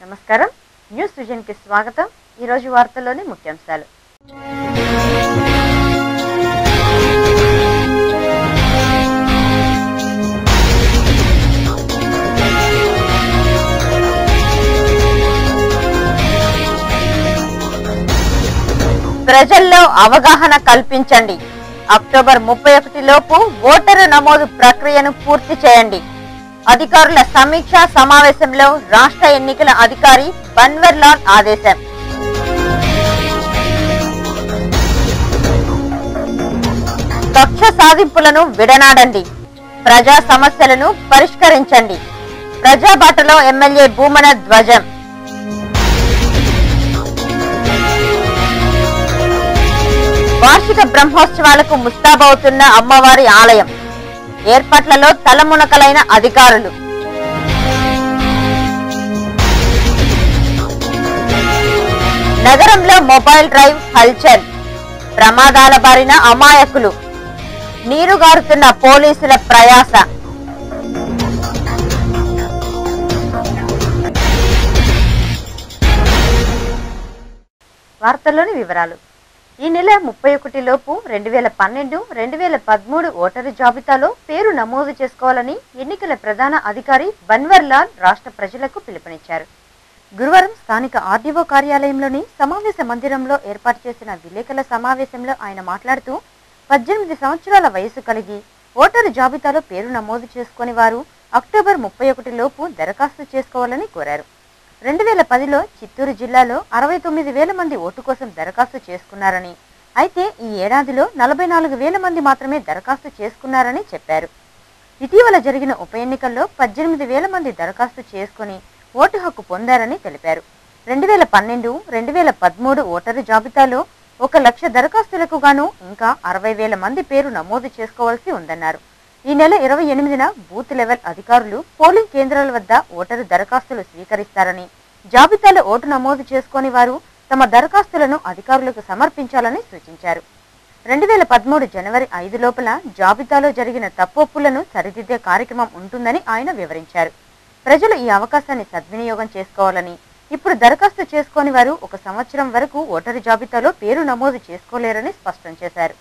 నమస్కారం news vision కి స్వాగతం। ఈ రోజు వార్తల్లోని ముఖ్యాంశాలు। ప్రజల్లో అవగాహన కల్పించండి। అక్టోబర్ 31 లోపు ఓటరు నమోదు ప్రక్రియను పూర్తి చేయండి। అధికారుల సమీక్ష సమావేశంలో రాష్ట్ర ఎన్నికల అధికారి బన్వర్లాల్ ఆదేశం। కక్ష సాధింపులను విడనాడండి, ప్రజా సమస్యలను పరిష్కరించండి। ప్రజాబాటలో ఎమ్మెల్యే భూమన ధ్వజం। వార్షిక బ్రహ్మోత్సవాలకు ముస్తాబవుతున్న అమ్మవారి ఆలయం, ఏర్పాట్లలో తలమునకలైన అధికారులు। నగరంలో మొబైల్ డ్రైవ్ హల్చల్, ప్రమాదాల బారిన అమాయకులు, నీరుగారుతున్న పోలీసుల ప్రయాస। వార్తల్లోని వివరాలు। ఈ నెల 31 లోపు 2012, 2013 ఓటరు జాబితాలో పేరు నమోదు చేసుకోవాలని ఎన్నికల ప్రధాన అధికారి బన్వర్లాల్ రాష్ట్ర ప్రజలకు పిలుపునిచ్చారు। గురువారం స్థానిక ఆర్డీఓ కార్యాలయంలోని సమావేశ మందిరంలో ఏర్పాటు చేసిన విలేకరుల సమావేశంలో ఆయన మాట్లాడుతూ 18 సంవత్సరాల వయసు కలిగి ఓటరు జాబితాలో పేరు నమోదు చేసుకుని వారు అక్టోబర్ 31 లోపు దరఖాస్తు చేసుకోవాలని కోరారు। 2010లో చిత్తూరు జిల్లాలో 69,000 మంది ఓటు కోసం దరఖాస్తు చేసుకున్నారని, అయితే ఈ ఏడాదిలో 44,000 మంది మాత్రమే దరఖాస్తు చేసుకున్నారని చెప్పారు। ఇటీవల జరిగిన ఉప ఎన్నికల్లో 18,000 మంది దరఖాస్తు చేసుకుని ఓటు హక్కు పొందారని తెలిపారు। 2012, 2013 ఓటరు జాబితాలో 1,00,000 దరఖాస్తులకు గాను ఇంకా 60,000 మంది పేరు నమోదు చేసుకోవాల్సి ఉందన్నారు। ఈ నెల 28న బూత్ లెవెల్ అధికారులు పోలింగ్ కేంద్రాల వద్ద ఓటరు దరఖాస్తులు స్వీకరిస్తారని, జాబితాలో ఓటు నమోదు చేసుకుని వారు తమ దరఖాస్తులను అధికారులకు సమర్పించాలని సూచించారు। 2013 జనవరి 5 లోపల జాబితాలో జరిగిన తప్పొప్పులను సరిదిద్దే కార్యక్రమం ఉంటుందని ఆయన వివరించారు। ప్రజలు ఈ అవకాశాన్ని సద్వినియోగం చేసుకోవాలని, ఇప్పుడు దరఖాస్తు చేసుకుని వారు 1 సంవత్సరం వరకు ఓటరు జాబితాలో పేరు నమోదు చేసుకోలేరని స్పష్టం చేశారు।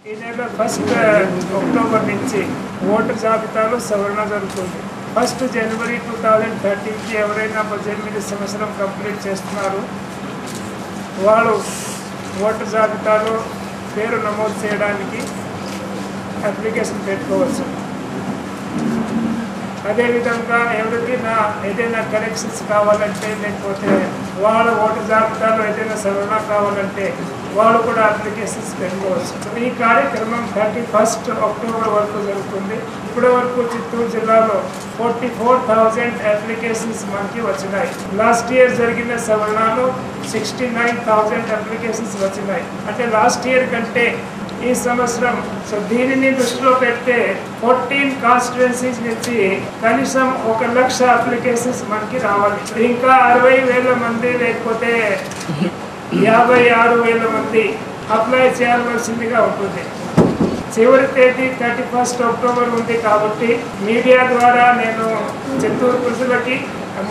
ఈ నెల 1 అక్టోబర్ నుంచి ఓటర్ జాబితాలో సవరణ జరుగుతుంది। 1 జనవరి 2013కి ఎవరైనా 18 సంవత్సరం కంప్లీట్ చేస్తున్నారు వాళ్ళు ఓటర్ జాబితాలో పేరు నమోదు చేయడానికి అప్లికేషన్ పెట్టుకోవచ్చు। అదేవిధంగా ఎవరికైనా ఏదైనా కరెక్షన్స్ కావాలంటే, లేకపోతే వాళ్ళ ఓటర్ జాబితాలో ఏదైనా సవరణ కావాలంటే వాళ్ళు కూడా అప్లికేషన్స్ పెట్టుకోవచ్చు। ఈ కార్యక్రమం 31 అక్టోబర్ వరకు జరుగుతుంది। ఇప్పటి వరకు చిత్తూరు జిల్లాలో 44,000 అప్లికేషన్స్ మనకి వచ్చినాయి। లాస్ట్ ఇయర్ జరిగిన సవరణలో 69,000 అప్లికేషన్స్ వచ్చినాయి। అంటే లాస్ట్ ఇయర్ కంటే ఈ సంవత్సరం దీనిని దృష్టిలో పెడితే 14 కాన్స్టిట్యుయెన్సీస్ నుంచి కనీసం 1,00,000 అప్లికేషన్స్ మనకి రావాలి। ఇంకా 60,000 మంది లేకపోతే 56,000 మంది అప్లై చేయాల్సిందిగా ఉంటుంది। చివరి తేదీ 31 అక్టోబర్ ఉంది కాబట్టి మీడియా ద్వారా నేను చిత్తూరు ప్రజలకి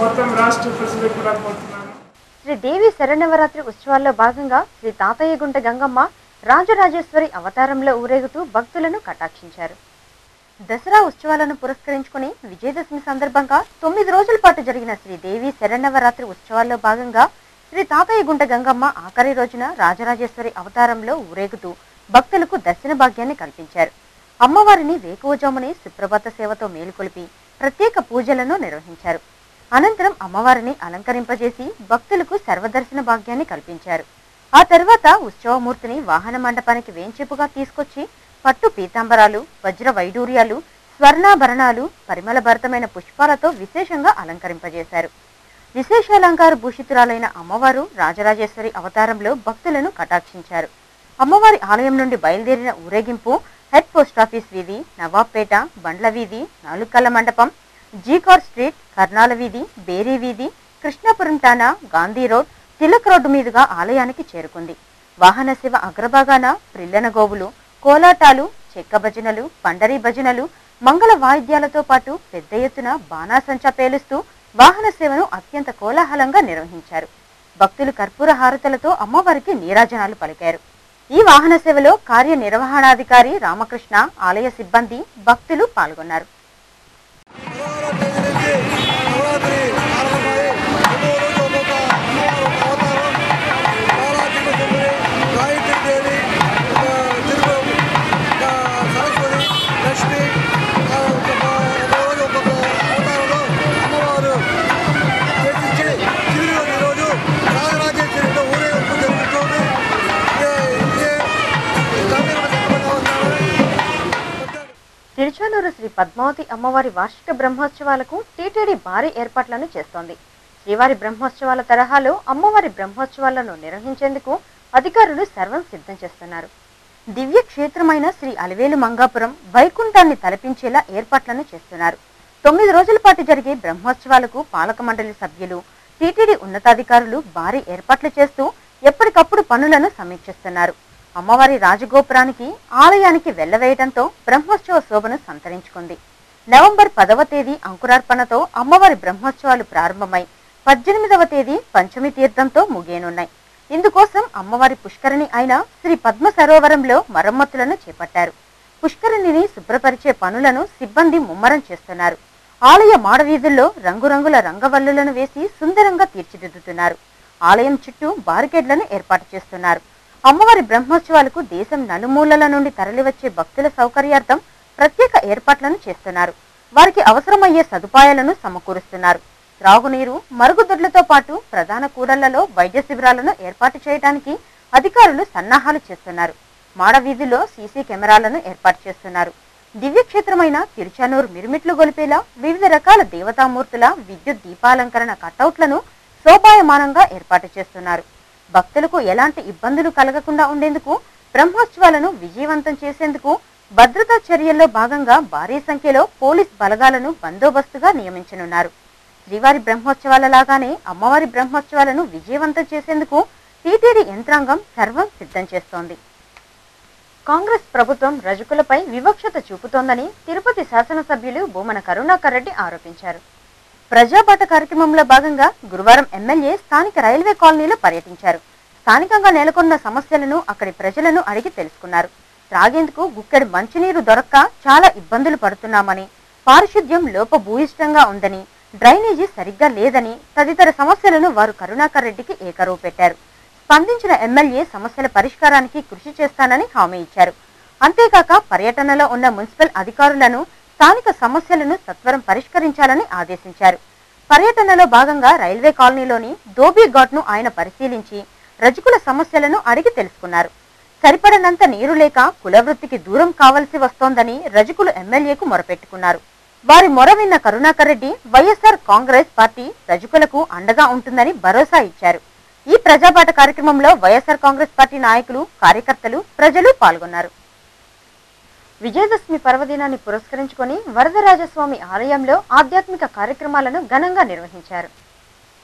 మొత్తం రాష్ట్ర ప్రజలకు కూడా కోరుతున్నాను। శ్రీ దేవి శరణవరాత్రి ఉత్సవాల్లో భాగంగా శ్రీ తాతయ్యగుంట గంగమ్మ రాజరాజేశ్వరి అవతారంలో ఊరేగుతూ భక్తులను కటాక్షించారు। దసరా ఉత్సవాలను పురస్కరించుకుని విజయదశమి సందర్భంగా 9 రోజుల పాటు జరిగిన శ్రీదేవి శరణవరాత్రి ఉత్సవాల్లో భాగంగా శ్రీ తాతయ్యగుంట గంగమ్మ ఆఖరి రోజున రాజరాజేశ్వరి అవతారంలో ఊరేగుతూ భక్తులకు దర్శన భాగ్యాన్ని కల్పించారు। అమ్మవారిని వేకువజామునే సుప్రభాత సేవతో మేలుకొలిపి ప్రత్యేక పూజలను నిర్వహించారు। అనంతరం అమ్మవారిని అలంకరింపజేసి భక్తులకు సర్వదర్శన భాగ్యాన్ని కల్పించారు। ఆ తర్వాత ఉత్సవమూర్తిని వాహన మండపానికి వేంచేపుగా తీసుకొచ్చి పట్టు పీతాంబరాలు, వజ్ర వైడూర్యాలు, స్వర్ణాభరణాలు, పరిమళ భరితమైన పుష్పాలతో విశేషంగా అలంకరింపజేశారు। విశేషాలంకార భూషితురాలైన అమ్మవారు రాజరాజేశ్వరి అవతారంలో భక్తులను కటాక్షించారు। అమ్మవారి ఆలయం నుండి బయలుదేరిన ఊరేగింపు హెడ్ పోస్టాఫీస్ వీధి, నవాబ్పేట, బండ్ల వీధి, నాలుకల్ల మండపం, జీకార్ స్ట్రీట్, కర్నాల వీధి, బేరీ వీధి, కృష్ణాపురం టానా, గాంధీ రోడ్, తిలక్ రోడ్డు మీదుగా ఆలయానికి చేరుకుంది। వాహన సేవ అగ్రభాగాన ప్రిల్లన గోవులు, కోలాటాలు, చెక్క భజనలు, పండరీ భజనలు, మంగళ వాయిద్యాలతో పాటు పెద్ద ఎత్తున బాణాసంచా పేలుస్తూ వాహన సేవను అత్యంత కోలాహలంగా నిర్వహించారు. భక్తులు కర్పూర హారతులతో అమ్మవారికి నీరాజనాలు పలికారు. ఈ వాహన సేవలో కార్యనిర్వహణాధికారి రామకృష్ణ, ఆలయ సిబ్బంది, భక్తులు పాల్గొన్నారు. తిరుచానూరు శ్రీ పద్మావతి అమ్మవారి వార్షిక బ్రహ్మోత్సవాలకు టీటీడీ భారీ ఏర్పాట్లను చేస్తోంది. శ్రీవారి బ్రహ్మోత్సవాల తరహాలో అమ్మవారి బ్రహ్మోత్సవాలను నిర్వహించేందుకు అధికారులు సర్వం సిద్ధం చేస్తున్నారు. దివ్య క్షేత్రమైన శ్రీ అలివేలు మంగాపురం వైకుంఠాన్ని తలపించేలా ఏర్పాట్లను చేస్తున్నారు. 9 రోజుల పాటు జరిగే బ్రహ్మోత్సవాలకు పాలక మండలి సభ్యులు, టీటీడీ ఉన్నతాధికారులు భారీ ఏర్పాట్లు చేస్తూ ఎప్పటికప్పుడు పనులను సమీక్షిస్తున్నారు. అమ్మవారి రాజగోపురానికి, ఆలయానికి వెళ్లవేయడంతో బ్రహ్మోత్సవ శోభను సంతరించుకుంది. నవంబర్ 10వ తేదీ అంకురార్పణతో అమ్మవారి బ్రహ్మోత్సవాలు ప్రారంభమై 18వ తేదీ పంచమి తీర్థంతో ముగియనున్నాయి. ఇందుకోసం అమ్మవారి పుష్కరిణి అయిన శ్రీ పద్మ సరోవరంలో మరమ్మతులను చేపట్టారు. పుష్కరిణిని శుభ్రపరిచే పనులను సిబ్బంది ముమ్మరం చేస్తున్నారు. ఆలయ మాడవీధుల్లో రంగురంగుల రంగవల్లులను వేసి సుందరంగా తీర్చిదిద్దుతున్నారు. ఆలయం చుట్టూ బారికేడ్లను ఏర్పాటు చేస్తున్నారు. అమ్మవారి బ్రహ్మోత్సవాలకు దేశం నలుమూలల నుండి తరలివచ్చే భక్తుల సౌకర్యార్థం ప్రత్యేక ఏర్పాట్లను చేస్తున్నారు. వారికి అవసరమయ్యే సదుపాయాలను సమకూరుస్తున్నారు. త్రాగునీరు, మరుగుదొడ్లతో పాటు ప్రధాన కూడళ్లలో వైద్య శిబిరాలను ఏర్పాటు చేయడానికి అధికారులు సన్నాహాలు చేస్తున్నారు. మాడవీధిలో సీసీ కెమెరాలను ఏర్పాటు చేస్తున్నారు. దివ్యక్షేత్రమైన తిరుచానూరు మిరుమిట్లు గొలిపేలా వివిధ రకాల దేవతామూర్తుల విద్యుత్ దీపాలంకరణ కటౌట్లను శోభాయమానంగా ఏర్పాటు చేస్తున్నారు. భక్తులకు ఎలాంటి ఇబ్బందులు కలగకుండా ఉండేందుకు, బ్రహ్మోత్సవాలను విజయవంతం చేసేందుకు భద్రతా చర్యల్లో భాగంగా భారీ సంఖ్యలో పోలీస్ బలగాలను బందోబస్తుగా నియమించనున్నారు. శ్రీవారి బ్రహ్మోత్సవాల లాగానే అమ్మవారి బ్రహ్మోత్సవాలను విజయవంతం చేసేందుకు టీటీడీ యంత్రాంగం సర్వం సిద్ధం చేస్తోంది. కాంగ్రెస్ ప్రభుత్వం రజకులపై వివక్షత చూపుతోందని తిరుపతి శాసనసభ్యులు భూమన కరుణాకర్ రెడ్డి ఆరోపించారు. ప్రజాబాట కార్యక్రమంలో భాగంగా గురువారం ఎమ్మెల్యే స్థానిక రైల్వే కాలనీలో పర్యటించారు. స్థానికంగా నెలకొన్న సమస్యలను అక్కడి ప్రజలను అడిగి తెలుసుకున్నారు. త్రాగేందుకు గుక్కెడు మంచినీరు దొరక్క చాలా ఇబ్బందులు పడుతున్నామని, పారిశుద్ధ్యం లోపభూయిష్టంగా ఉందని, డ్రైనేజీ సరిగ్గా లేదని తదితర సమస్యలను వారు కరుణాకర్ రెడ్డికి ఏకరువు పెట్టారు. స్పందించిన ఎమ్మెల్యే సమస్యల పరిష్కారానికి కృషి చేస్తానని హామీ ఇచ్చారు. అంతేకాక పర్యటనలో ఉన్న మున్సిపల్ అధికారులను స్థానిక సమస్యలను సత్వరం పరిష్కరించాలని ఆదేశించారు. పర్యటనలో భాగంగా రైల్వే కాలనీలోని ధోబీ ఘాట్ను ఆయన పరిశీలించి రజకుల సమస్యలను అడిగి తెలుసుకున్నారు. సరిపడనంత నీరు లేక కులవృత్తికి దూరం కావలసి వస్తోందని రజకులు ఎమ్మెల్యేకు మొరపెట్టుకున్నారు. వారి మొర విన్న కరుణాకర్ రెడ్డి వైఎస్ఆర్ కాంగ్రెస్ పార్టీ రజకులకు అండగా ఉంటుందని భరోసా ఇచ్చారు. ఈ ప్రజాబాట కార్యక్రమంలో వైఎస్ఆర్ కాంగ్రెస్ పార్టీ నాయకులు, కార్యకర్తలు, ప్రజలు పాల్గొన్నారు. విజయదశమి పర్వదినాన్ని పురస్కరించుకొని వరదరాజస్వామి ఆలయంలో ఆధ్యాత్మిక కార్యక్రమాలను ఘనంగా నిర్వహించారు.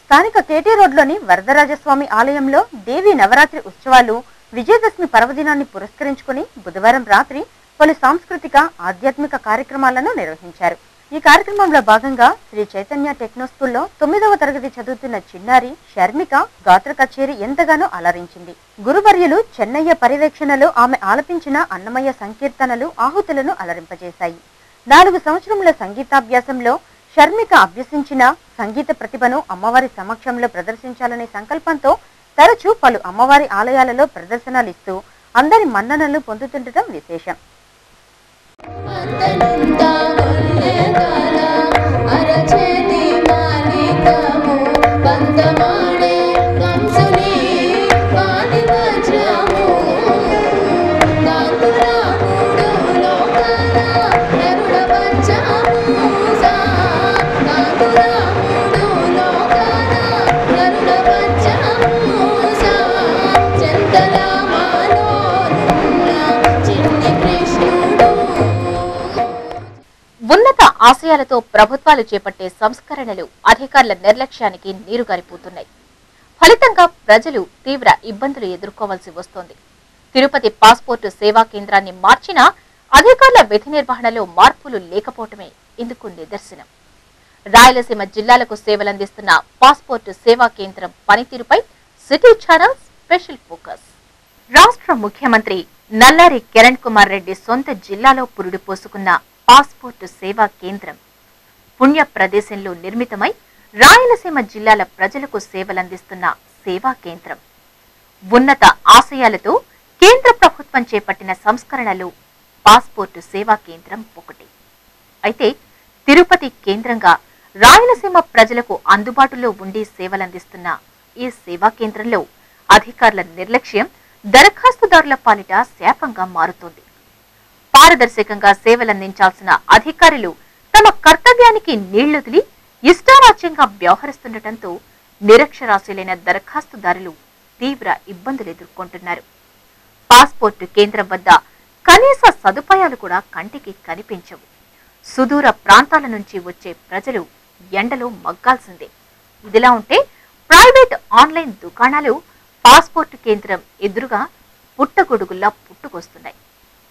స్థానిక కేటీ రోడ్లోని వరదరాజస్వామి ఆలయంలో దేవీ నవరాత్రి ఉత్సవాలు విజయదశమి పర్వదినాన్ని పురస్కరించుకొని బుధవారం రాత్రి పలు సాంస్కృతిక, ఆధ్యాత్మిక కార్యక్రమాలను నిర్వహించారు. ఈ కార్యక్రమంలో భాగంగా శ్రీ చైతన్య టెక్నో స్కూల్లో 9వ తరగతి చదువుతున్న చిన్నారి షర్మిక గాత్ర కచేరీ ఎంతగానో అలరించింది. గురువర్యులు చెన్నయ్య పర్యవేక్షణలో ఆమె ఆలపించిన అన్నమయ్య సంకీర్తనలు ఆహుతులను అలరింపజేశాయి. 4 సంవత్సరముల సంగీతాభ్యాసంలో షర్మిక అభ్యసించిన సంగీత ప్రతిభను అమ్మవారి సమక్షంలో ప్రదర్శించాలనే సంకల్పంతో తరచూ పలు అమ్మవారి ఆలయాలలో ప్రదర్శనలిస్తూ అందరి మన్ననలు పొందుతుండటం విశేషం. ఉన్నత ఆశయాలతో ప్రభుత్వాలు చేపట్టే సంస్కరణలు అధికారుల నిర్లక్ష్యానికి నీరుగారిపోతున్నాయి. ఫలితంగా ప్రజలు తీవ్ర ఇబ్బందులు ఎదుర్కోవాల్సి వస్తోంది. తిరుపతి పాస్పోర్టు సేవా కేంద్రాన్ని మార్చినా అధికారుల విధి నిర్వహణలో మార్పులు లేకపోవటమే ఇందుకు నిదర్శనం. రాయలసీమ జిల్లాలకు సేవలందిస్తున్న పాస్పోర్టు సేవా కేంద్రం పనితీరుపై సిటీ ఛానల్ స్పెషల్ ఫోకస్. రాష్ట్ర ముఖ్యమంత్రి నల్లారి కిరణ్ కుమార్ రెడ్డి సొంత జిల్లాలో పురుడు పోసుకున్న పాస్పోర్టు సేవా కేంద్రం పుణ్య ప్రదేశంలో నిర్మితమై రాయలసీమ జిల్లాల ప్రజలకు సేవలందిస్తున్న సేవా కేంద్రం. ఉన్నత ఆశయాలతో కేంద్ర ప్రభుత్వం చేపట్టిన సంస్కరణలు పాస్పోర్టు సేవా కేంద్రం ఒకటి. అయితే తిరుపతి కేంద్రంగా రాయలసీమ ప్రజలకు అందుబాటులో ఉండి సేవలందిస్తున్న ఈ సేవా కేంద్రంలో అధికారుల నిర్లక్ష్యం దరఖాస్తుదారుల పాలిట శాపంగా మారుతోంది. పారదర్శకంగా సేవలందించాల్సిన అధికారులు తమ కర్తవ్యానికి నీళ్లొదిలి ఇష్టారాజ్యంగా వ్యవహరిస్తుండటంతో నిరక్షరాస్యులైన దరఖాస్తుదారులు తీవ్ర ఇబ్బందులు ఎదుర్కొంటున్నారు. పాస్పోర్టు కేంద్రం వద్ద కనీస సదుపాయాలు కూడా కంటికి కనిపించవు. సుదూర ప్రాంతాల నుంచి వచ్చే ప్రజలు ఎండలో మగ్గాల్సిందే. ఇదిలా ఉంటే ప్రైవేట్ ఆన్లైన్ దుకాణాలు పాస్పోర్టు కేంద్రం ఎదురుగా పుట్టగొడుగుల్లా పుట్టుకొస్తున్నాయి.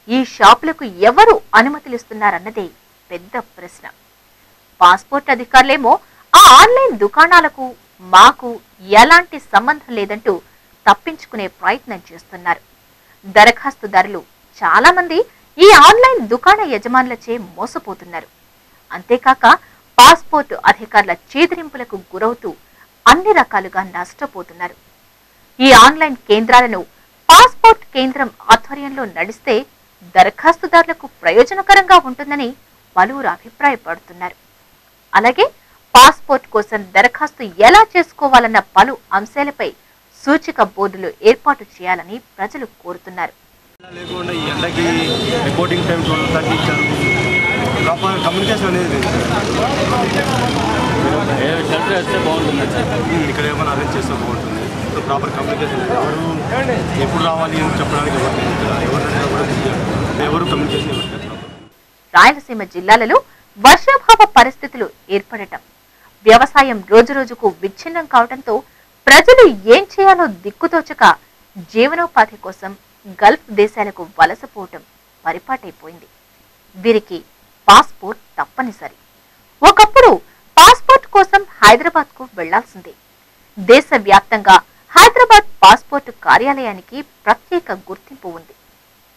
ఈ షాపులకు ఎవరు అనుమతులిస్తున్నారన్నదే పెద్ద ప్రశ్న. పాస్పోర్ట్ అధికారులేమో ఆ ఆన్లైన్ దుకాణాలకు మాకు ఎలాంటి సంబంధం లేదంటూ తప్పించుకునే ప్రయత్నం చేస్తున్నారు. దరఖాస్తుదారులు చాలా మంది ఈ ఆన్లైన్ దుకాణ యజమానులచే మోసపోతున్నారు. అంతేకాక పాస్పోర్టు అధికారుల చేదిరింపులకు గురవుతూ అన్ని రకాలుగా నష్టపోతున్నారు. ఈ ఆన్లైన్ కేంద్రాలను పాస్పోర్ట్ కేంద్రం ఆధ్వర్యంలో నడిస్తే దరఖాస్తుదారులకు ప్రయోజనకరంగా ఉంటుందని పలువురు అభిప్రాయపడుతున్నారు. అలాగే పాస్పోర్ట్ కోసం దరఖాస్తు ఎలా చేసుకోవాలన్న పలు అంశాలపై సూచిక బోర్డులు ఏర్పాటు చేయాలని ప్రజలు కోరుతున్నారు. లేకుండా ఈ ఎండకి రిపోర్టింగ్ టైం తగ్గించారు. ప్రాపర్ కమ్యూనికేషన్ అనేది చేస్తే బాగుంటుంది. ఇక్కడ ఏమైనా అరేంజ్ చేస్తే బాగుంటుంది. ప్రాపర్ కమ్యూనికేషన్ ఎవరు ఎప్పుడు రావాలి అని చెప్పడానికి ఎవరు కమ్యూనికేషన్. రాయలసీమ జిల్లాలలో వర్షాభావ పరిస్థితులు ఏర్పడటం, వ్యవసాయం రోజురోజుకు విచ్ఛిన్నం కావడంతో ప్రజలు ఏం చేయాలో దిక్కుతోచక జీవనోపాధి కోసం గల్ఫ్ దేశాలకు వలసపోవటం పరిపాటైపోయింది. వీరికి పాస్పోర్ట్ తప్పనిసరి. ఒకప్పుడు పాస్పోర్ట్ కోసం హైదరాబాద్ కు వెళ్లాల్సిందే. దేశవ్యాప్తంగా హైదరాబాద్ పాస్పోర్ట్ కార్యాలయానికి ప్రత్యేక గుర్తింపు ఉంది.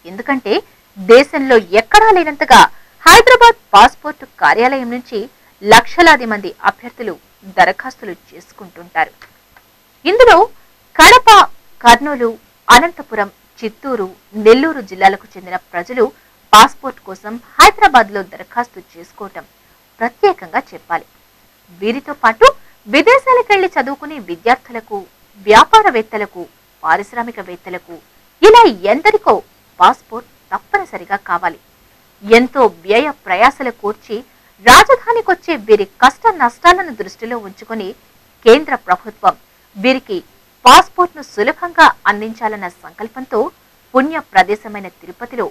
ఎందుకంటే దేశంలో ఎక్కడా లేనంతగా హైదరాబాద్ పాస్పోర్ట్ కార్యాలయం నుంచి లక్షలాది మంది అభ్యర్థులు దరఖాస్తులు చేసుకుంటుంటారు. ఇందులో కడప, కర్నూలు, అనంతపురం, చిత్తూరు, నెల్లూరు జిల్లాలకు చెందిన ప్రజలు పాస్పోర్ట్ కోసం హైదరాబాద్ లో దరఖాస్తు చేసుకోవటం ప్రత్యేకంగా చెప్పాలి. వీరితో పాటు విదేశాలకెళ్లి చదువుకునే విద్యార్థులకు, వ్యాపారవేత్తలకు, పారిశ్రామికవేత్తలకు ఇలా ఎందరికో పాస్పోర్ట్ తప్పనిసరిగా కావాలి. ఎంతో వ్యయ ప్రయాసల కూర్చి రాజధానికొచ్చే వీరి కష్ట నష్టాలను దృష్టిలో ఉంచుకుని కేంద్ర ప్రభుత్వం వీరికి పాస్పోర్ట్ను సులభంగా అందించాలన్న సంకల్పంతో పుణ్య ప్రదేశమైన తిరుపతిలో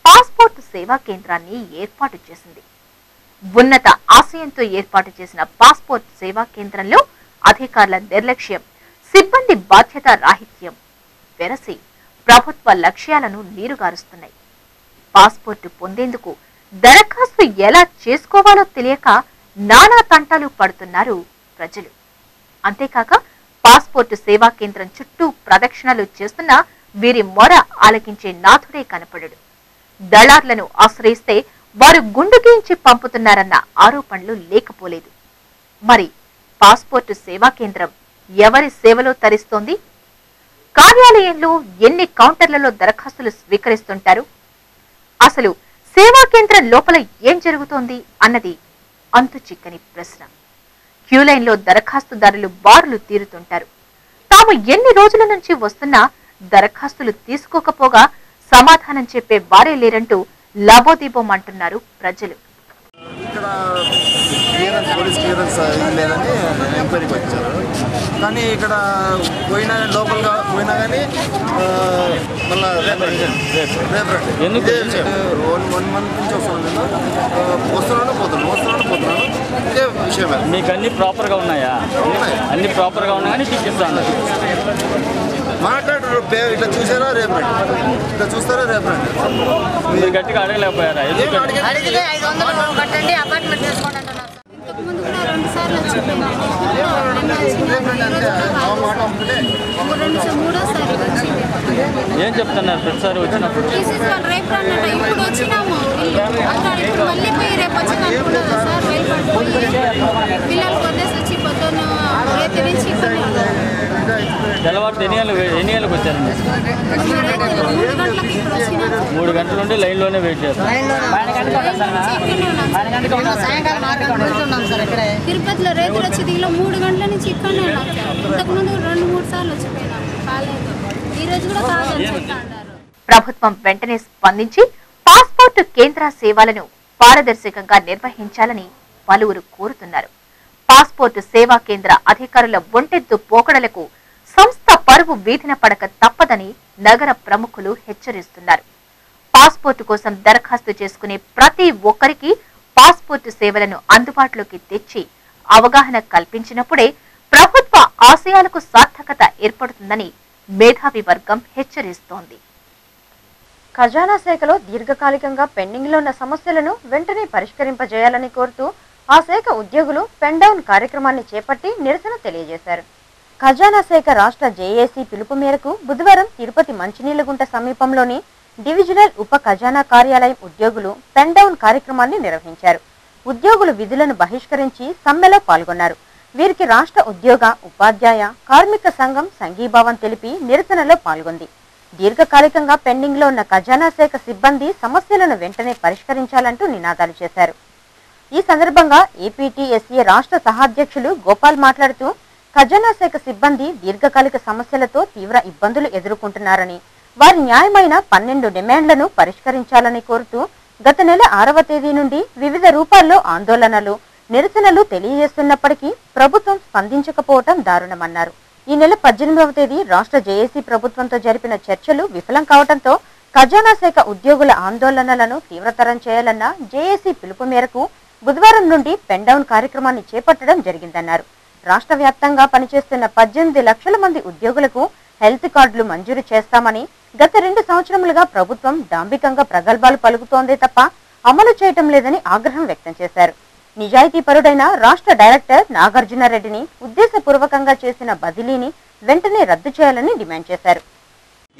పాస్పోర్ట్ సేవా కేంద్రాన్ని ఏర్పాటు చేసింది. ఉన్నత ఆశయంతో ఏర్పాటు చేసిన పాస్పోర్ట్ సేవా కేంద్రంలో అధికారుల నిర్లక్ష్యం, సిబ్బంది బాధ్యత రాహిత్యం వెరసి ప్రభుత్వ లక్ష్యాలను నీరుగారుస్తున్నాయి. పాస్పోర్టు పొందేందుకు దరఖాస్తు ఎలా చేసుకోవాలో తెలియక నానా తంటాలు పడుతున్నారు ప్రజలు. అంతేకాక పాస్పోర్టు సేవా కేంద్రం చుట్టూ ప్రదక్షిణలు చేస్తున్న వీరి మొర ఆలకించే నాథుడే కనపడడు. దళార్లను ఆశ్రయిస్తే వారు గుండు గీయించి పంపుతున్నారన్న ఆరోపణలు లేకపోలేదు. మరి పాస్పోర్టు సేవా కేంద్రం ఎవరి సేవలో తరిస్తోంది? కార్యాలయంలో ఎన్ని కౌంటర్లలో దరఖాస్తులు స్వీకరిస్తుంటారు? అసలు సేవా కేంద్రం లోపల ఏం జరుగుతోంది అన్నది అంతు చిక్కని ప్రశ్న. క్యూలైన్లో దరఖాస్తుదారులు బారులు తీరుతుంటారు. తాము ఎన్ని రోజుల నుంచి వస్తున్నా దరఖాస్తులు తీసుకోకపోగా సమాధానం చెప్పే వారే లేరంటూ లాబోదీబోమంటున్నారు ప్రజలు. ఇక్కడ పోలీస్ క్లియరెన్స్ లేదని ఎంక్వైరీకి వచ్చారు. కానీ ఇక్కడ పోయినా లోపలగా పోయినా కానీ మళ్ళీ రేపు 1 మంత్ నుంచి వస్తున్నాను పోతున్నాను ఇదే విషయమే. మీకు అన్ని ప్రాపర్గా ఉన్నాయా? అన్ని ప్రాపర్గా ఉన్నాయి కానీ టికెట్స్ మాట్లాడరు. ఇట్లా చూసారా రేపు రండి, ఇట్లా చూస్తారా రేపు రండి. మీరు గట్టిగా అడగలేకపోయారా? అడిగితే 500 కట్టండి అపార్ట్మెంట్ చేసుకోండి అంటున్నారు. ఇంతకుముందు కూడా 2 సార్లు వచ్చిపోయినాను. మూడోసారి వచ్చింది. ఏం చెప్తున్నారు ప్రతిసారి వచ్చినప్పుడు? తీసేసుకోవాలి రేపు రానట. ఇప్పుడు వచ్చినాము అక్కడ, ఇప్పుడు మళ్ళీ పోయి రేపు వచ్చి అనుకున్నదా సార్ భయపడిపోయి పిల్లలు కొద్దేసి వచ్చి పొద్దున్న రేపు నుంచి ఇక్కడ తెల్లవారు ఎన్ని గంటలకు వచ్చారండి? 3 గంటలకు ఇప్పుడు వచ్చినాము. 3 గంటల నుండి లైన్లోనే వెయిట్ చేస్తాం. తిరుపతిలో రైతులు వచ్చి దిగిలో 3 గంటల నుంచి ఇక్కడనే ఉన్నాం. ఇంతకుముందు 2-3 సార్లు వచ్చిపోయినాము, కాలేదు. ఈ రోజు కూడా కాదని చెప్తాంటారు. ప్రభుత్వం వెంటనే స్పందించి పాస్పోర్ట్ కేంద్ర సేవలను పారదర్శకంగా నిర్వహించాలని పలువురు కోరుతున్నారు. పాస్పోర్ట్ సేవా కేంద్ర అధికారుల ఒంటెత్తు పోకడలకు సంస్థ పరువు వీధిన పడక తప్పదని నగర ప్రముఖులు హెచ్చరిస్తున్నారు. పాస్పోర్టు కోసం దరఖాస్తు చేసుకునే ప్రతి ఒక్కరికి పాస్పోర్టు సేవలను అందుబాటులోకి తెచ్చి అవగాహన కల్పించినప్పుడే ప్రభుత్వ ఆశయాలకు సార్థకత ఏర్పడుతుందని మేధావి వర్గం హెచ్చరిస్తోంది. ఖజానా శాఖలో దీర్ఘకాలికంగా పెండింగ్లో ఉన్న సమస్యలను వెంటనే పరిష్కరింపజేయాలని కోరుతూ ఆ శాఖ ఉద్యోగులు పెన్ డౌన్ కార్యక్రమాన్ని చేపట్టి నిరసన తెలియజేశారు. ఖజానా శాఖ రాష్ట్ర జేఏసీ పిలుపు మేరకు బుధవారం తిరుపతి మంచినీళ్లగుంట సమీపంలోని డివిజనల్ ఉప ఖజానా కార్యాలయం ఉద్యోగులు పెన్ డౌన్ కార్యక్రమాన్ని నిర్వహించారు. ఉద్యోగులు విధులను బహిష్కరించి సమ్మెలో పాల్గొన్నారు. వీరికి రాష్ట్ర ఉద్యోగ, ఉపాధ్యాయ, కార్మిక సంఘం సంఘీభావం తెలిపి నిరసనలో పాల్గొంది. దీర్ఘకాలికంగా పెండింగ్లో ఉన్న ఖజానా శాఖ సిబ్బంది సమస్యలను వెంటనే పరిష్కరించాలంటూ నినాదాలు చేశారు. ఈ సందర్భంగా ఏపీటీఎస్ఏ రాష్ట్ర సహాధ్యక్షులు గోపాల్ మాట్లాడుతూ ఖజానా శాఖ సిబ్బంది దీర్ఘకాలిక సమస్యలతో తీవ్ర ఇబ్బందులు ఎదుర్కొంటున్నారని, వారి న్యాయమైన 12 డిమాండ్లను పరిష్కరించాలని కోరుతూ గత నెల 6వ తేదీ నుండి వివిధ రూపాల్లో ఆందోళనలు, నిరసనలు తెలియజేస్తున్నప్పటికీ ప్రభుత్వం స్పందించకపోవటం దారుణమన్నారు. ఈ నెల 18వ తేదీ రాష్ట్ర జేఏసీ ప్రభుత్వంతో జరిపిన చర్చలు విఫలం కావడంతో ఖజానా శాఖ ఉద్యోగుల ఆందోళనలను తీవ్రతరం చేయాలన్న జేఏసీ పిలుపు మేరకు బుధవారం నుండి పెన్ డౌన్ కార్యక్రమాన్ని చేపట్టడం జరిగిందన్నారు. రాష్ట్ర వ్యాప్తంగా పనిచేస్తున్న 18 లక్షల మంది ఉద్యోగులకు హెల్త్ కార్డులు మంజూరు చేస్తామని గత 2 సంవత్సరములుగా ప్రభుత్వం డాంబికంగా ప్రగల్భాలు పలుకుతోందే తప్ప అమలు చేయటం లేదని ఆగ్రహం వ్యక్తం చేశారు. నిజాయితీపరుడైన రాష్ట్ర డైరెక్టర్ నాగార్జునరెడ్డిని ఉద్దేశపూర్వకంగా చేసిన బదిలీని వెంటనే రద్దు చేయాలని డిమాండ్ చేశారు.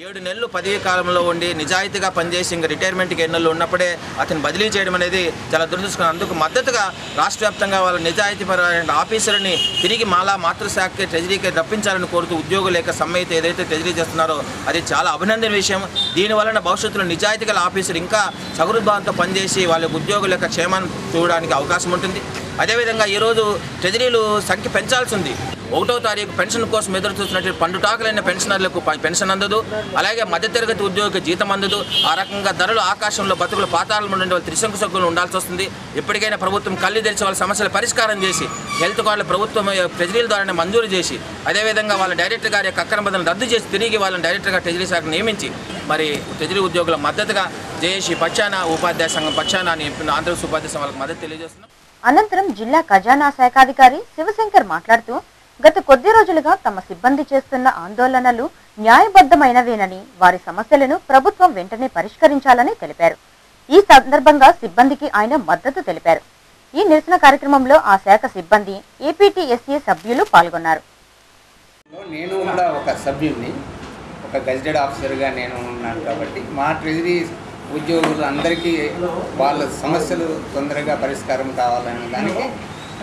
7 నెలలు పదవీ కాలంలో ఉండి నిజాయితీగా పనిచేసి ఇంకా రిటైర్మెంట్కి ఎన్నెళ్ళు ఉన్నప్పుడే అతను బదిలీ చేయడం అనేది చాలా దురదృష్టకరం. అందుకు మద్దతుగా రాష్ట్ర వ్యాప్తంగా వాళ్ళ నిజాయితీపరమైన ఆఫీసర్ని తిరిగి మాతృశాఖకి ట్రెజరీకి రప్పించాలని కోరుతూ ఉద్యోగుల యొక్క సమ్మె ఏదైతే ట్రెజరీ చేస్తున్నారో అది చాలా అభినందన విషయం. దీనివలన భవిష్యత్తులో నిజాయితీ గల ఆఫీసర్ ఇంకా సహృద్భావంతో పనిచేసి వాళ్ళ ఉద్యోగుల యొక్క క్షేమాన్ని చూడడానికి అవకాశం ఉంటుంది. అదేవిధంగా ఈరోజు ట్రెజరీలు సంఖ్య పెంచాల్సి ఉంది. 1వ తారీఖు పెన్షన్ కోసం ఎదురు చూస్తున్నట్టు పండుటాకులైన పెన్షనర్లకు పెన్షన్ అందదు, అలాగే మధ్యతరగతి ఉద్యోగికి జీతం అందదు. ఆ రకంగా ధరలు ఆకాశంలో బతుకులు పాతాళంలో ఉండే వాళ్ళు త్రిశంకు సగ్గులు ఉండాల్సి వస్తుంది. ఇప్పటికైనా ప్రభుత్వం కళ్ళు తెరిచి వాళ్ళ సమస్యల పరిష్కారం చేసి హెల్త్ కార్డులు ప్రభుత్వం ట్రెజరీల ద్వారానే మంజూరు చేసి అదేవిధంగా వాళ్ళ డైరెక్టర్ గారి యొక్క అక్రమ బదిలీని రద్దు చేసి తిరిగి వాళ్ళని డైరెక్టర్గా ట్రెజరీ శాఖ నియమించి మరి ట్రెజరీ ఉద్యోగుల మద్దతుగా జేఏసీ పక్షాన ఉపాధ్యాయ సంఘం పక్షాన ఆంధ్రప్రదేశ్ ఉపాధ్యాయ సంఘాలకు మద్దతు తెలియజేస్తున్నాం. అనంతరం జిల్లా ఖజానా శాఖాధికారి శివశంకర్ మాట్లాడుతూ గత కొద్ది రోజులుగా తమ సిబ్బంది చేస్తున్న ఆందోళనలు న్యాయబద్ధమైనవేనని, వారి సమస్యలను ప్రభుత్వం వెంటనే పరిష్కరించాలని తెలిపారు. ఈ సందర్భంగా సిబ్బందికి ఆయన మద్దతు తెలిపారు. ఈ నిరసన కార్యక్రమంలో ఆ శాఖ సిబ్బంది, ఏపీటీఎస్ఏ సభ్యులు పాల్గొన్నారు. నేను కూడా ఒక సభ్యుడిని, ఒక గెజిటెడ్ ఆఫీసర్గా నేను ఉన్నాను కాబట్టి మా ట్రెజరీ ఉద్యోగులు అందరికీ వాళ్ళ సమస్యలు తొందరగా పరిష్కారం కావాలనే దానికి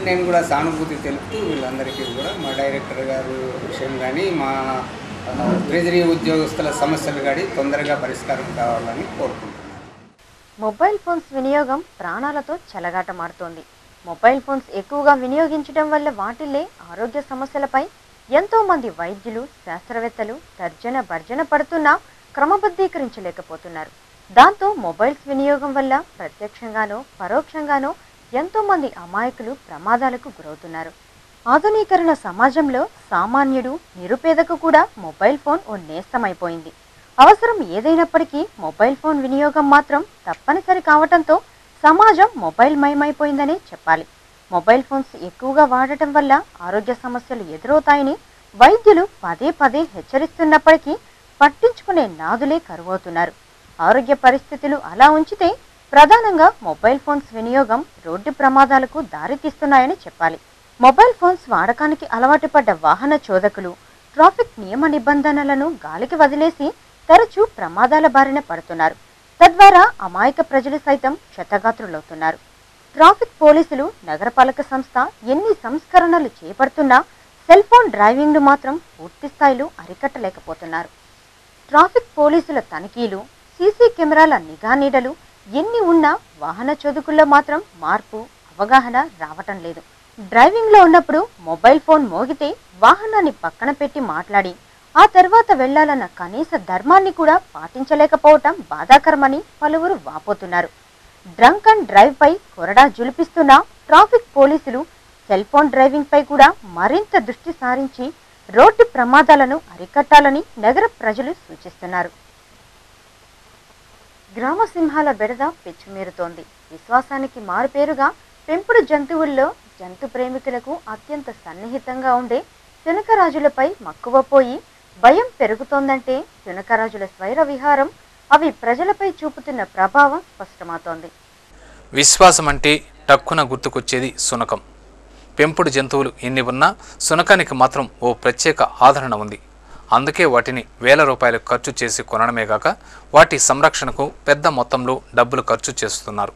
నేను కూడా సానుభూతి తెలుపుతూ వీళ్ళందరికీ కూడా మా డైరెక్టర్ గారు విషయం కానీ మా ట్రెజరీ ఉద్యోగస్తుల సమస్యలు కానీ తొందరగా పరిష్కారం కావాలని కోరుకుంటున్నాను. మొబైల్ ఫోన్స్ వినియోగం ప్రాణాలతో చెలగాటమాడుతోంది. మొబైల్ ఫోన్స్ ఎక్కువగా వినియోగించడం వల్ల వాటిల్లే ఆరోగ్య సమస్యలపై ఎంతో మంది వైద్యులు, శాస్త్రవేత్తలు తర్జన భర్జన పడుతున్నా క్రమబద్ధీకరించలేకపోతున్నారు. దాంతో మొబైల్స్ వినియోగం వల్ల ప్రత్యక్షంగానో పరోక్షంగానో ఎంతో మంది అమాయకులు ప్రమాదాలకు గురవుతున్నారు. ఆధునీకరణ సమాజంలో సామాన్యుడు, నిరుపేదకు కూడా మొబైల్ ఫోన్ ఓ నేస్తమైపోయింది. అవసరం ఏదైనప్పటికీ మొబైల్ ఫోన్ వినియోగం మాత్రం తప్పనిసరి కావటంతో సమాజం మొబైల్ మయమైపోయిందనే చెప్పాలి. మొబైల్ ఫోన్స్ ఎక్కువగా వాడటం వల్ల ఆరోగ్య సమస్యలు ఎదురవుతాయని వైద్యులు పదే పదే హెచ్చరిస్తున్నప్పటికీ పట్టించుకునే నాదులే కరువవుతున్నారు. ఆరోగ్య పరిస్థితులు అలా ఉంచితే ప్రధానంగా మొబైల్ ఫోన్స్ వినియోగం రోడ్డు ప్రమాదాలకు దారితీస్తున్నాయని చెప్పాలి. మొబైల్ ఫోన్స్ వాడకానికి అలవాటు పడ్డ వాహన చోదకులు ట్రాఫిక్ నియమ నిబంధనలను గాలికి వదిలేసి తరచూ ప్రమాదాల బారిన పడుతున్నారు. తద్వారా అమాయక ప్రజలు సైతం క్షతగాత్రులవుతున్నారు. ట్రాఫిక్ పోలీసులు, నగరపాలక సంస్థ ఎన్ని సంస్కరణలు చేపడుతున్నా సెల్ ఫోన్ డ్రైవింగ్ ను మాత్రం పూర్తి స్థాయిలో అరికట్టలేకపోతున్నారు. ట్రాఫిక్ పోలీసుల తనిఖీలు, సీసీ కెమెరాల నిఘా నీడలు ఎన్ని ఉన్నా వాహన చోదకుల్లో మాత్రం మార్పు, అవగాహన రావటం లేదు. డ్రైవింగ్ లో ఉన్నప్పుడు మొబైల్ ఫోన్ మోగితే వాహనాన్ని పక్కన పెట్టి మాట్లాడి ఆ తర్వాత వెళ్లాలన్న కనీస ధర్మాన్ని కూడా పాటించలేకపోవటం బాధాకరమని పలువురు వాపోతున్నారు. డ్రంక్ అండ్ డ్రైవ్ పై కొరడా జులిపిస్తున్న ట్రాఫిక్ పోలీసులు సెల్ ఫోన్ డ్రైవింగ్ పై కూడా మరింత దృష్టి సారించి రోడ్డు ప్రమాదాలను అరికట్టాలని నగర ప్రజలు సూచిస్తున్నారు. గ్రామ సింహాల బెడద పెచ్చుమీరుతోంది. విశ్వాసానికి మారుపేరుగా పెంపుడు జంతువుల్లో జంతు ప్రేమికులకు అత్యంత సన్నిహితంగా ఉండే శునకరాజులపై మక్కువ పోయి భయం పెరుగుతోందంటే శునకరాజుల స్వైర విహారం అవి ప్రజలపై చూపుతున్న ప్రభావం స్పష్టమవుతోంది. విశ్వాసం అంటే టక్కున గుర్తుకొచ్చేది శునకం. పెంపుడు జంతువులు ఎన్ని ఉన్నా శునకానికి మాత్రం ఓ ప్రత్యేక ఆదరణ ఉంది. అందుకే వాటిని వేల రూపాయలు ఖర్చు చేసి కొనడమే కాక వాటి సంరక్షణకు పెద్ద మొత్తంలో డబ్బులు ఖర్చు చేస్తున్నారు.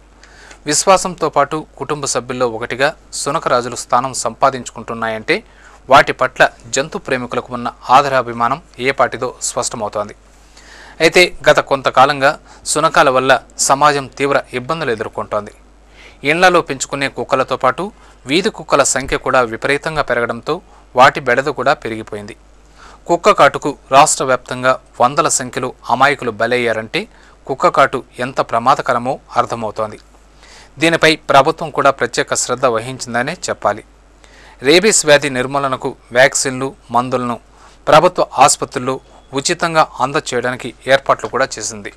విశ్వాసంతో పాటు కుటుంబ సభ్యుల్లో ఒకటిగా శునకరాజులు స్థానం సంపాదించుకుంటున్నాయంటే వాటి పట్ల జంతు ప్రేమికులకు ఉన్న ఆదరాభిమానం ఏపాటిదో స్పష్టమవుతోంది. అయితే గత కొంతకాలంగా శునకాల వల్ల సమాజం తీవ్ర ఇబ్బందులు ఎదుర్కొంటోంది. ఇళ్లలో పెంచుకునే కుక్కలతో పాటు వీధి కుక్కల సంఖ్య కూడా విపరీతంగా పెరగడంతో వాటి బెడద కూడా పెరిగిపోయింది. కుక్క కాటుకు రాష్ట్ర వ్యాప్తంగా వందల సంఖ్యలో అమాయకులు బలయ్యారంటే కుక్క కాటు ఎంత ప్రమాదకరమో అర్థమవుతోంది. దీనిపై ప్రభుత్వం కూడా ప్రత్యేక శ్రద్ధ వహించిందనే చెప్పాలి. రేబీస్ వ్యాధి నిర్మూలనకు వ్యాక్సిన్లు, మందులను ప్రభుత్వ ఆసుపత్రుల్లో ఉచితంగా అందచేయడానికి ఏర్పాట్లు కూడా చేసింది.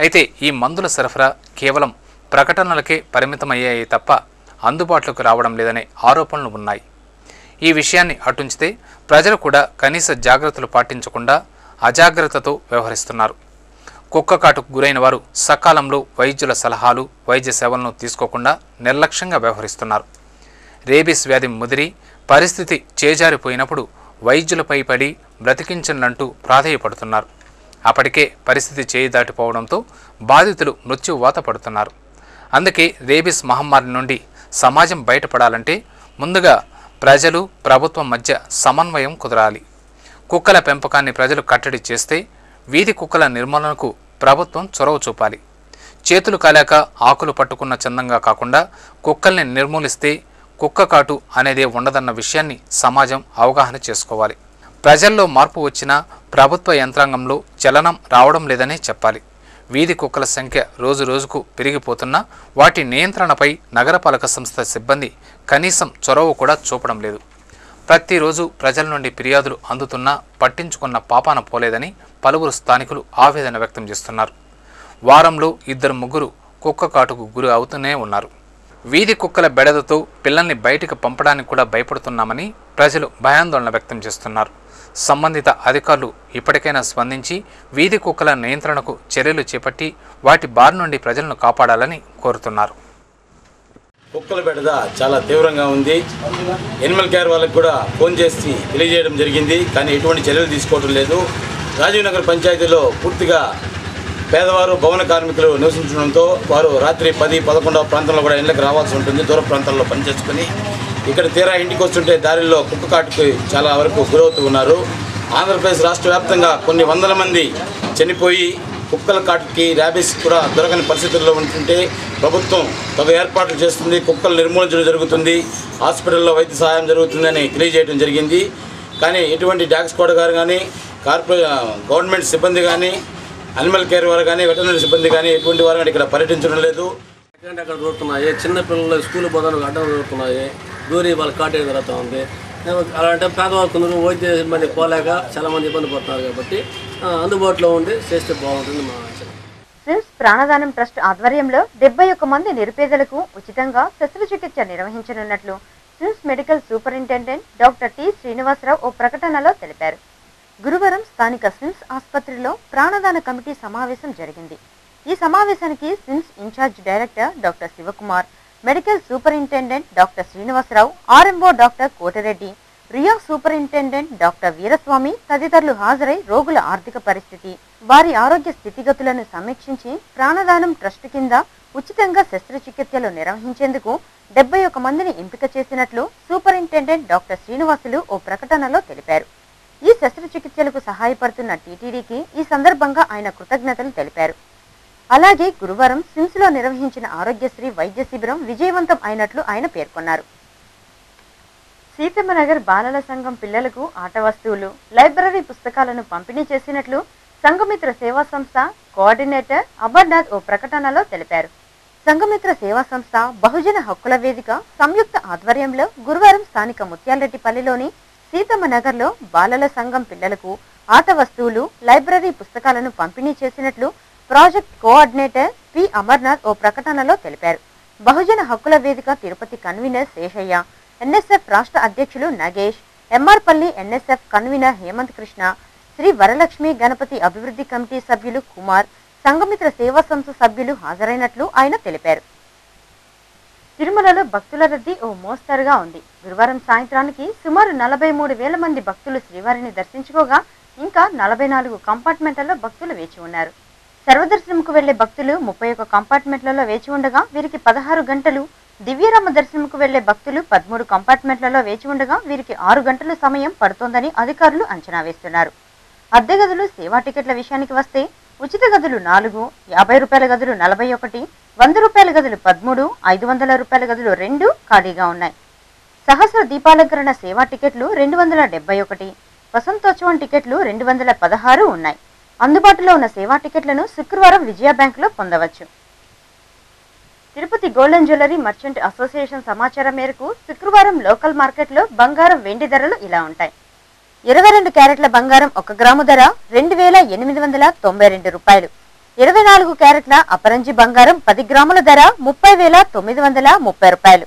అయితే ఈ మందుల సరఫరా కేవలం ప్రకటనలకే పరిమితమయ్యాయి తప్ప అందుబాటులోకి రావడం లేదనే ఆరోపణలు ఉన్నాయి. ఈ విషయాన్ని అటుంచితే ప్రజలు కూడా కనీస జాగ్రత్తలు పాటించకుండా అజాగ్రత్తతో వ్యవహరిస్తున్నారు. కుక్క కాటుకు గురైన వారు సకాలంలో వైద్యుల సలహాలు, వైద్య సేవలను తీసుకోకుండా నిర్లక్ష్యంగా వ్యవహరిస్తున్నారు. రేబీస్ వ్యాధి ముదిరి పరిస్థితి చేజారిపోయినప్పుడు వైద్యులపై పడి బ్రతికించనంటూ ప్రాధేయపడుతున్నారు. అప్పటికే పరిస్థితి చేయి దాటిపోవడంతో బాధితులు మృత్యువాత పడుతున్నారు. అందుకే రేబీస్ మహమ్మారి నుండి సమాజం బయటపడాలంటే ముందుగా ప్రజలు, ప్రభుత్వం మధ్య సమన్వయం కుదరాలి. కుక్కల పెంపకాన్ని ప్రజలు కట్టడి చేస్తే వీధి కుక్కల నిర్మూలనకు ప్రభుత్వం చొరవ చూపాలి. చేతులు కాలాక ఆకులు పట్టుకున్న చందంగా కాకుండా కుక్కల్ని నిర్మూలిస్తే కుక్క కాటు అనేదే ఉండదన్న విషయాన్ని సమాజం అవగాహన చేసుకోవాలి. ప్రజల్లో మార్పు వచ్చినా ప్రభుత్వ యంత్రాంగంలో చలనం రావడం లేదనే చెప్పాలి. వీధి కుక్కల సంఖ్య రోజు రోజుకు పెరిగిపోతున్నా వాటి నియంత్రణపై నగరపాలక సంస్థ సిబ్బంది కనీసం చొరవ కూడా చూపడం లేదు. ప్రతిరోజు ప్రజల నుండి ఫిర్యాదులు అందుతున్నా పట్టించుకున్న పాపాన పోలేదని పలువురు స్థానికులు ఆవేదన వ్యక్తం చేస్తున్నారు. వారంలో 2-3 కుక్క కాటుకు గురి అవుతూనే ఉన్నారు. వీధి కుక్కల బెడదతో పిల్లల్ని బయటికి పంపడానికి కూడా భయపడుతున్నామని ప్రజలు భయాందోళన వ్యక్తం చేస్తున్నారు. సంబంధిత అధికారులు ఇప్పటికైనా స్పందించి వీధి కుక్కల నియంత్రణకు చర్యలు చేపట్టి వాటి బారి నుండి ప్రజలను కాపాడాలని కోరుతున్నారు. కుక్కల బెడద చాలా తీవ్రంగా ఉంది. ఎనిమల్ కేర్ వాళ్ళకి కూడా ఫోన్ చేసి తెలియజేయడం జరిగింది, కానీ ఎటువంటి చర్యలు తీసుకోవడం లేదు. రాజీవ్ నగర్ పంచాయతీలో పూర్తిగా పేదవారు, భవన కార్మికులు నివసించడంతో వారు రాత్రి 10-11 ప్రాంతంలో కూడా ఇళ్ళకి రావాల్సి ఉంటుంది. దూర ప్రాంతాల్లో పనిచేసుకుని ఇక్కడ తీరా ఇంటికి వస్తుంటే దారిలో కుక్క కాటుకి చాలా వరకు గురవుతూ ఉన్నారు. ఆంధ్రప్రదేశ్ రాష్ట్ర వ్యాప్తంగా కొన్ని వందల మంది చనిపోయి కుక్కల కాటుకి, ర్యాబీస్ కూడా దొరకని పరిస్థితుల్లో ఉంటుంటే ప్రభుత్వం తగు ఏర్పాట్లు చేస్తుంది. కుక్కలు నిర్మూలించడం జరుగుతుంది, హాస్పిటల్లో వైద్య సహాయం జరుగుతుందని తెలియజేయడం జరిగింది. కానీ ఎటువంటి డాగ్ స్క్వాడ్ గారు కానీ, గవర్నమెంట్ సిబ్బంది కానీ, అనిమల్ కేర్ వారు కానీ, వెటర్నరీ సిబ్బంది కానీ ఎటువంటి వారు కానీ ఇక్కడ పర్యటించడం లేదు. అక్కడ దొరుకుతున్నాయి, చిన్నపిల్లలు స్కూల్ పోతానికి అడ్డం దొరుకుతున్నాయి, దూరి వాళ్ళ కాటే జరుగుతూ ఉంది. అలాంటి పేదవాళ్ళు కొందరు వైద్య సిబ్బంది పోలేక చాలామంది ఇబ్బంది పడుతున్నారు. కాబట్టి అందుబాటులో ఉండి చేస్తే బాగుంటుంది మా ఆశ. స్విమ్స్ ప్రాణదానం ట్రస్ట్ ఆధ్వర్యంలో 71 మంది నిరుపేదలకు ఉచితంగా శస్త్రచికిత్స నిర్వహించనున్నట్లు SVIMS medical superintendent doctor T Srinivasarao ఓ ప్రకటనలో తెలిపారు. గురువారం స్థానిక స్విమ్స్ ఆసుపత్రిలో ప్రాణదాన కమిటీ సమావేశం జరిగింది. ఈ సమావేశానికి SIMS incharge director doctor Shivakumar, medical superintendent doctor Srinivasarao, RMO doctor Kotireddy, రియా సూపరింటెండెంట్ డాక్టర్ వీరస్వామి తదితరులు హాజరై రోగుల ఆర్థిక పరిస్థితి, వారి ఆరోగ్య స్థితిగతులను సమీక్షించి ప్రాణదానం ట్రస్ట్ కింద ఉచితంగా శస్త్రచికిత్సలు నిర్వహించేందుకు 71 మందిని ఎంపిక చేసినట్లు సూపరింటెండెంట్ డాక్టర్ శ్రీనివాసులు ఓ ప్రకటనలో తెలిపారు. ఈ శస్త్రచికిత్సలకు సహాయపడుతున్న టీటీడీకి ఈ సందర్భంగా ఆయన కృతజ్ఞతలు తెలిపారు. అలాగే గురువారం సిమ్స్ లో నిర్వహించిన ఆరోగ్యశ్రీ వైద్య శిబిరం విజయవంతం అయినట్లు ఆయన పేర్కొన్నారు. సీతమ్మనగర్ బాలల సంఘం పిల్లలకు ఆట వస్తువులు, లైబ్రరీ పుస్తకాలను పంపిణీ చేసినట్లు సంఘమిత్ర సేవా సంస్థ కోఆర్డినేటర్ అమర్నాథ్ ఓ ప్రకటనలో తెలిపారు. సంఘమిత్ర సేవా సంస్థ బహుజన హక్కుల వేదిక సంయుక్త ఆధ్వర్యంలో గురువారం స్థానిక ముత్యాలరెడ్డిపల్లిలోని సీతమ్మనగర్లో బాలల సంఘం పిల్లలకు ఆట వస్తువులు, లైబ్రరీ పుస్తకాలను పంపిణీ చేసినట్లు ప్రాజెక్ట్ కోఆర్డినేటర్ పి అమర్నాథ్ ఓ ప్రకటనలో తెలిపారు. బహుజన హక్కుల వేదిక తిరుపతి కన్వీనర్ శేషయ్య, ఎన్ఎస్ఎఫ్ రాష్ట్ర అధ్యక్షులు నగేష్, ఎంఆర్పల్లి ఎన్ఎస్ఎఫ్ కన్వీనర్ హేమంత్ కృష్ణ, శ్రీ వరలక్ష్మి గణపతి అభివృద్ధి కమిటీ సభ్యులు కుమార్, సంఘమిత్ర సేవా సంస్థ సభ్యులు హాజరైనట్లు ఆయన తెలిపారు. తిరుమలలో భక్తుల రద్దీ ఓ మోస్తరుగా ఉంది. గురువారం సాయంత్రానికి సుమారు 43,000 మంది భక్తులు శ్రీవారిని దర్శించుకోగా ఇంకా 44 కంపార్ట్మెంట్లలో భక్తులు వేచి ఉన్నారు. సర్వదర్శనంకు వెళ్లే భక్తులు 31 కంపార్ట్మెంట్లలో వేచి ఉండగా వీరికి 16 గంటలు, దివ్యరామ దర్శనంకు వెళ్లే భక్తులు 13 కంపార్ట్మెంట్లలో వేచి ఉండగా వీరికి 6 గంటల సమయం పడుతోందని అధికారులు అంచనా వేస్తున్నారు. అద్దె గదులు, సేవా టికెట్ల విషయానికి వస్తే ఉచిత గదులు 4, 50 రూపాయల గదులు 41, 100 రూపాయల గదులు 13, 500 రూపాయల గదులు 2 ఖాళీగా ఉన్నాయి. సహస్ర దీపాలంకరణ సేవా టికెట్లు 271, వసంతోత్సవం టికెట్లు 216 ఉన్నాయి. అందుబాటులో ఉన్న సేవా టికెట్లను శుక్రవారం విజయ బ్యాంకులో పొందవచ్చు. Tirupati golden jewellery merchant association సమాచారం మేరకు శుక్రవారం లోకల్ మార్కెట్లో బంగారం, వెండి ధరలు ఇలా ఉంటాయి. 22 క్యారెట్ల బంగారం 1 గ్రాము ధర 2,892 రూపాయలు. 24 క్యారెట్ల అపరంజి బంగారం 10 గ్రాముల ధర 30,930 రూపాయలు.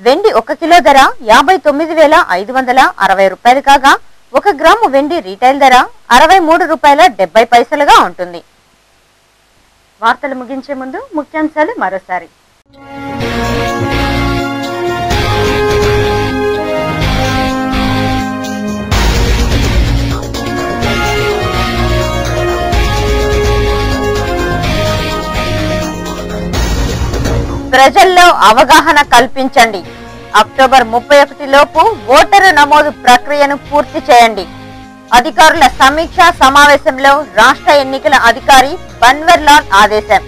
వెండి 1 కిలో ధర 59,560 రూపాయలు కాగా 1 గ్రాము వెండి రీటైల్ ధర 63 రూపాయల 70 పైసలుగా ఉంటుంది. వార్తలు ముగించే ముందు ముఖ్యాంశాలు మరోసారి. ప్రజల్లో అవగాహన కల్పించండి. అక్టోబర్ 31 లోపు ఓటరు నమోదు ప్రక్రియను పూర్తి చేయండి. అధికారుల సమీక్షా సమావేశంలో రాష్ట్ర ఎన్నికల అధికారి బన్వర్లాల్ ఆదేశం.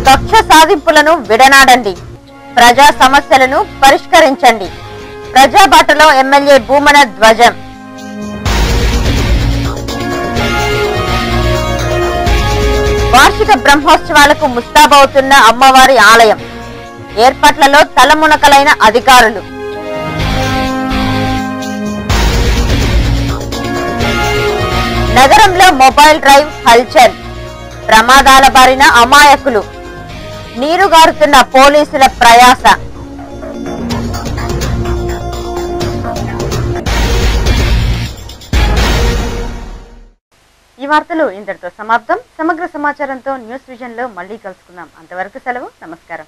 కక్ష సాధింపులను విడనాడండి. ప్రజా సమస్యలను పరిష్కరించండి. ప్రజాబాటలో ఎమ్మెల్యే భూమన ధ్వజం. వార్షిక బ్రహ్మోత్సవాలకు ముస్తాబవుతున్న అమ్మవారి ఆలయం. ఏర్పాట్లలో తలమునకలైన అధికారులు. నగరంలో మొబైల్ డ్రైవ్ హల్చల్. ప్రమాదాల బారిన అమాయకులు. నీరుగారుతున్న పోలీసుల ప్రయాస. ఈ వార్తలు ఇంతటితో సమాప్తం. సమగ్ర సమాచారంతో న్యూస్ విజన్ లో మళ్ళీ కలుసుకుందాం. అంతవరకు సెలవు. నమస్కారం.